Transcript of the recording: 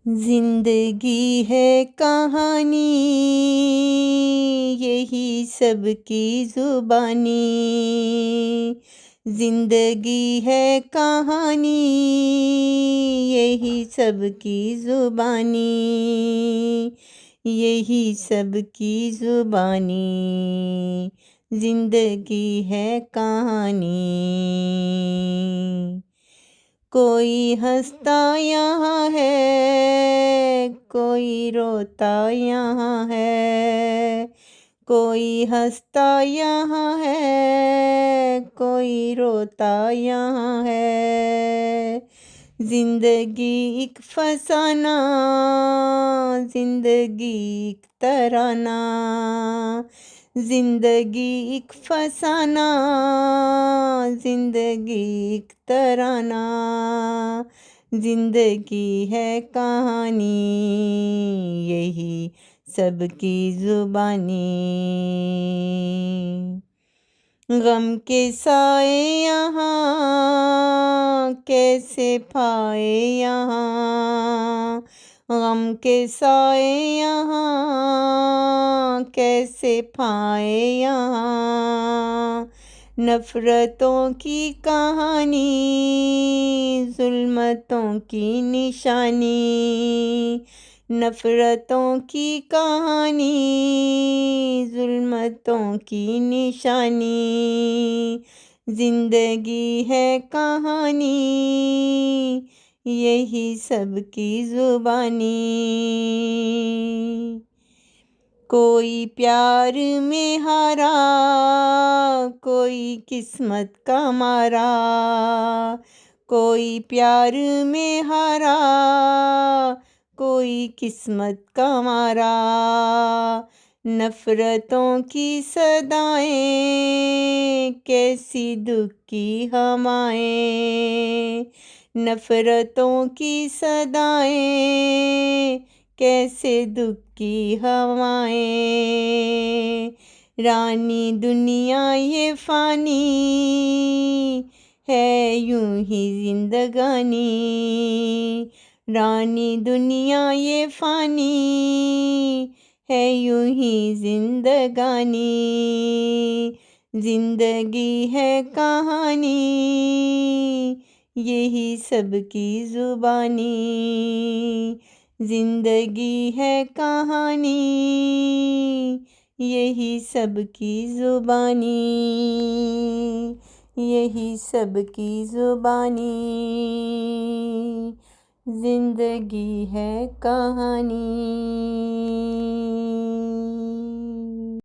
जिंदगी है कहानी, यही सबकी जुबानी। जिंदगी है कहानी, यही सबकी जुबानी। यही सबकी जुबानी। जिंदगी है कहानी। कोई हंसता यहाँ है, कोई रोता यहाँ है। कोई हंसता यहाँ है, कोई रोता यहाँ है। जिंदगी एक फसाना, जिंदगी एक तराना। जिंदगी एक फसाना, जिंदगी एक तराना। जिंदगी है कहानी, यही सबकी जुबानी। गम के साए यहाँ कैसे फाए यहाँ। गम के साए यहाँ कैसे फाए यहाँ। नफरतों की कहानी, जुल्मतों की निशानी। नफरतों की कहानी, जुल्मतों की निशानी। जिंदगी है कहानी, यही सबकी जुबानी। कोई प्यार में हारा, कोई किस्मत का मारा। कोई प्यार में हारा, कोई किस्मत का मारा। नफरतों की सदाएं कैसी दुख की हवाएं। नफरतों की सदाएं कैसे दुख की हवाएं। रानी दुनिया ये फानी है, यूं ही जिंदगानी। रानी दुनिया ये फानी है, यूं ही जिंदगानी। जिंदगी है कहानी, यही सबकी जुबानी। जिंदगी है कहानी, यही सबकी जुबानी। यही सबकी जुबानी। जिंदगी है कहानी।